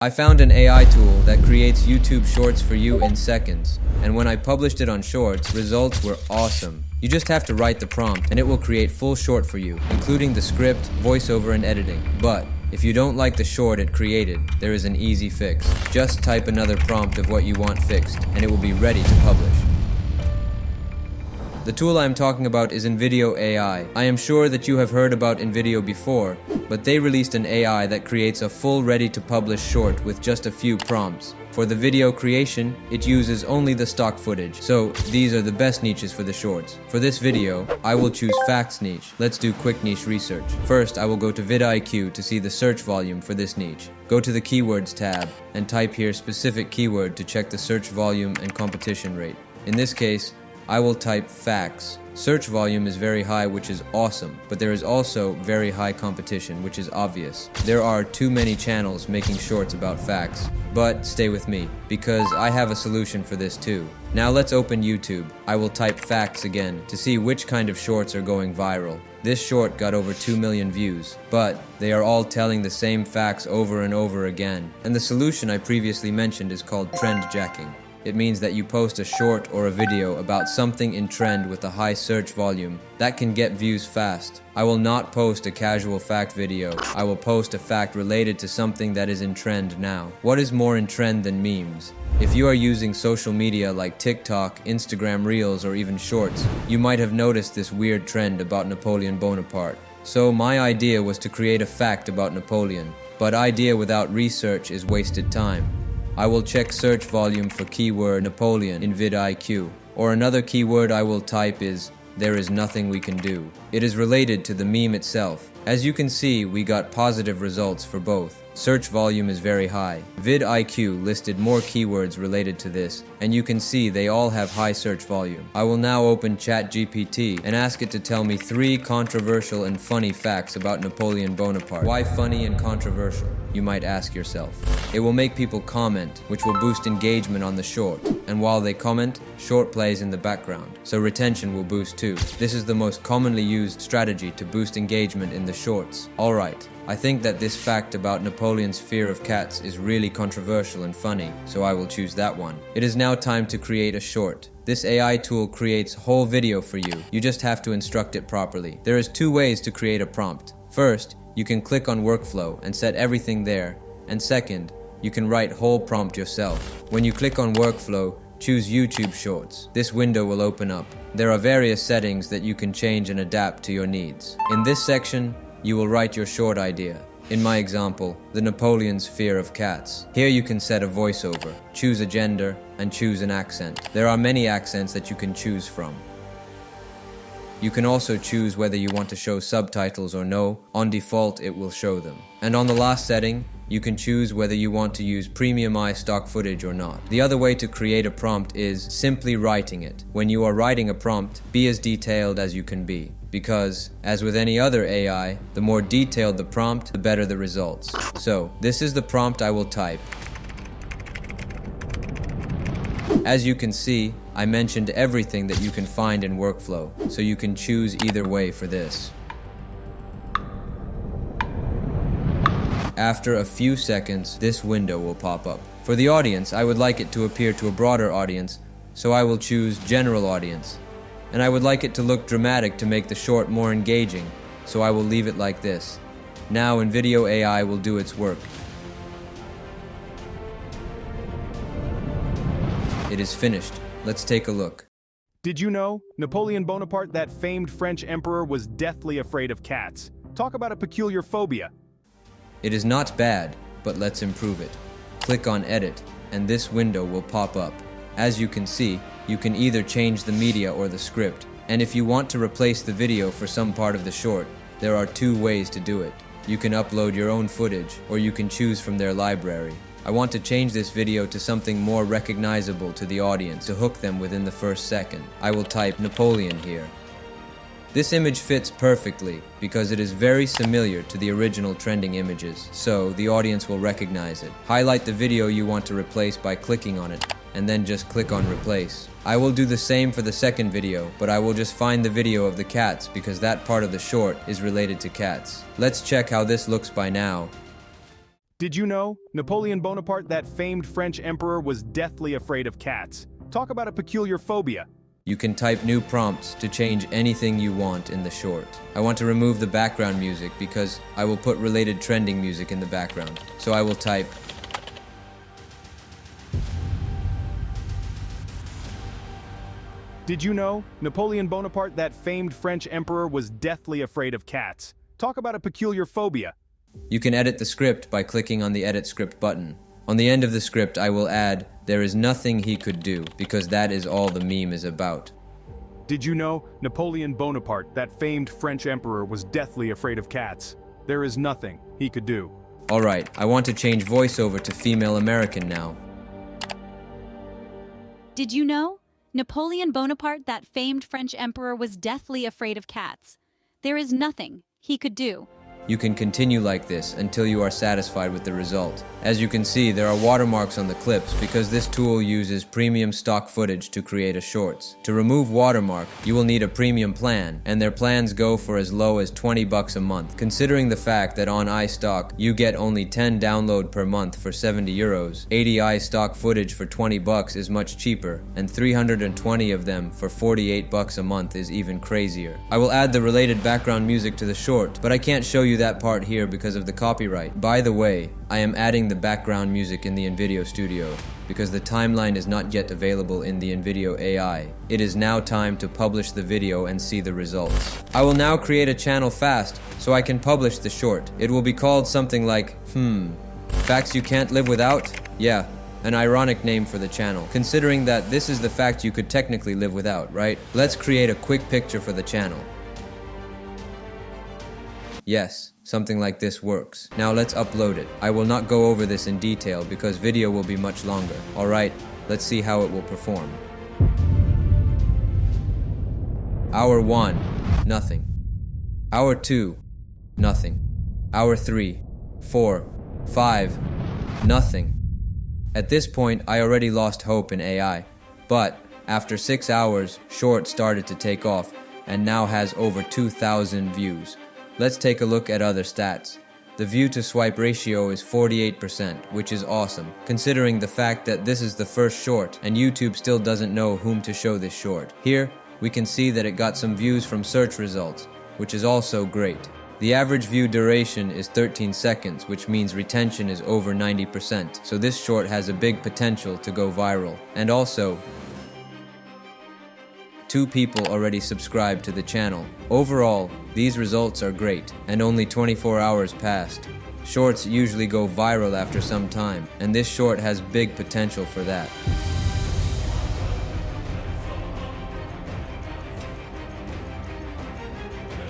I found an AI tool that creates YouTube Shorts for you in seconds, and when I published it on Shorts, results were awesome. You just have to write the prompt, and it will create full short for you, including the script, voiceover, and editing. But if you don't like the short it created, there is an easy fix. Just type another prompt of what you want fixed, and it will be ready to publish. The tool I am talking about is Invideo AI. I am sure that you have heard about Invideo before, but they released an AI that creates a full ready-to-publish short with just a few prompts. For the video creation, it uses only the stock footage, so these are the best niches for the shorts. For this video, I will choose facts niche. Let's do quick niche research. First, I will go to vidIQ to see the search volume for this niche. Go to the keywords tab and type here specific keyword to check the search volume and competition rate. In this case, I will type facts. Search volume is very high, which is awesome, but there is also very high competition, which is obvious. There are too many channels making shorts about facts, but stay with me, because I have a solution for this too. Now let's open YouTube. I will type facts again to see which kind of shorts are going viral. This short got over 2 million views, but they are all telling the same facts over and over again. And the solution I previously mentioned is called trend jacking. It means that you post a short or a video about something in trend with a high search volume that can get views fast. I will not post a casual fact video. I will post a fact related to something that is in trend now. What is more in trend than memes? If you are using social media like TikTok, Instagram Reels, or even Shorts, you might have noticed this weird trend about Napoleon Bonaparte. So my idea was to create a fact about Napoleon, but idea without research is wasted time. I will check search volume for keyword Napoleon in vidIQ, or another keyword I will type is "there is nothing we can do." It is related to the meme itself. As you can see, we got positive results for both. Search volume is very high. vidIQ listed more keywords related to this, and you can see they all have high search volume. I will now open ChatGPT and ask it to tell me 3 controversial and funny facts about Napoleon Bonaparte. Why funny and controversial? You might ask yourself. It will make people comment, which will boost engagement on the short. And while they comment, short plays in the background, so retention will boost too. This is the most commonly used strategy to boost engagement in the shorts. Alright, I think that this fact about Napoleon's fear of cats is really controversial and funny, so I will choose that one. It is now time to create a short. This AI tool creates whole video for you. You just have to instruct it properly. There is 2 ways to create a prompt. First, you can click on workflow and set everything there. And second, you can write whole prompt yourself. When you click on workflow, choose YouTube Shorts. This window will open up. There are various settings that you can change and adapt to your needs. In this section, you will write your short idea. In my example, the Napoleon's fear of cats. Here you can set a voiceover, choose a gender, and choose an accent. There are many accents that you can choose from. You can also choose whether you want to show subtitles or no. On default, it will show them. And on the last setting, you can choose whether you want to use premium stock footage or not. The other way to create a prompt is simply writing it. When you are writing a prompt, be as detailed as you can be. Because, as with any other AI, the more detailed the prompt, the better the results. So, this is the prompt I will type. As you can see, I mentioned everything that you can find in workflow, so you can choose either way for this. After a few seconds, this window will pop up. For the audience, I would like it to appear to a broader audience, so I will choose General Audience. And I would like it to look dramatic to make the short more engaging, so I will leave it like this. Now Invideo AI will do its work. It is finished. Let's take a look. Did you know? Napoleon Bonaparte, that famed French emperor, was deathly afraid of cats. Talk about a peculiar phobia. It is not bad, but let's improve it. Click on Edit, and this window will pop up. As you can see, you can either change the media or the script, and if you want to replace the video for some part of the short, there are 2 ways to do it. You can upload your own footage, or you can choose from their library. I want to change this video to something more recognizable to the audience to hook them within the first second. I will type Napoleon here. This image fits perfectly because it is very similar to the original trending images, so the audience will recognize it. Highlight the video you want to replace by clicking on it, and then just click on replace. I will do the same for the second video, but I will just find the video of the cats because that part of the short is related to cats. Let's check how this looks by now. Did you know Napoleon Bonaparte, that famed French emperor, was deathly afraid of cats? Talk about a peculiar phobia. You can type new prompts to change anything you want in the short. I want to remove the background music because I will put related trending music in the background. So I will type, Did you know Napoleon Bonaparte, that famed French emperor, was deathly afraid of cats? Talk about a peculiar phobia. You can edit the script by clicking on the Edit Script button. On the end of the script, I will add, there is nothing he could do, because that is all the meme is about. Did you know Napoleon Bonaparte, that famed French emperor, was deathly afraid of cats? There is nothing he could do. Alright, I want to change voiceover to female American now. Did you know? Napoleon Bonaparte, that famed French emperor, was deathly afraid of cats. There is nothing he could do. You can continue like this until you are satisfied with the result. As you can see, there are watermarks on the clips because this tool uses premium stock footage to create a shorts. To remove watermark, you will need a premium plan, and their plans go for as low as 20 bucks a month. Considering the fact that on iStock, you get only 10 download per month for 70 euros, 80 iStock footage for 20 bucks is much cheaper, and 320 of them for 48 bucks a month is even crazier. I will add the related background music to the short, but I can't show you that part here because of the copyright. By the way, I am adding the background music in the Invideo Studio because the timeline is not yet available in the Invideo AI. It is now time to publish the video and see the results. I will now create a channel fast so I can publish the short. It will be called something like, Facts You Can't Live Without? Yeah, an ironic name for the channel, considering that this is the fact you could technically live without, right? Let's create a quick picture for the channel. Yes, something like this works. Now let's upload it. I will not go over this in detail because video will be much longer. Alright, let's see how it will perform. Hour 1, nothing. Hour 2, nothing. Hour 3, 4, 5, nothing. At this point, I already lost hope in AI. But after 6 hours, short started to take off and now has over 2,000 views. Let's take a look at other stats. The view to swipe ratio is 48%, which is awesome, considering the fact that this is the first short and YouTube still doesn't know whom to show this short. Here, we can see that it got some views from search results, which is also great. The average view duration is 13 seconds, which means retention is over 90%, so this short has a big potential to go viral. And also, 2 people already subscribed to the channel. Overall, these results are great, and only 24 hours passed. Shorts usually go viral after some time, and this short has big potential for that.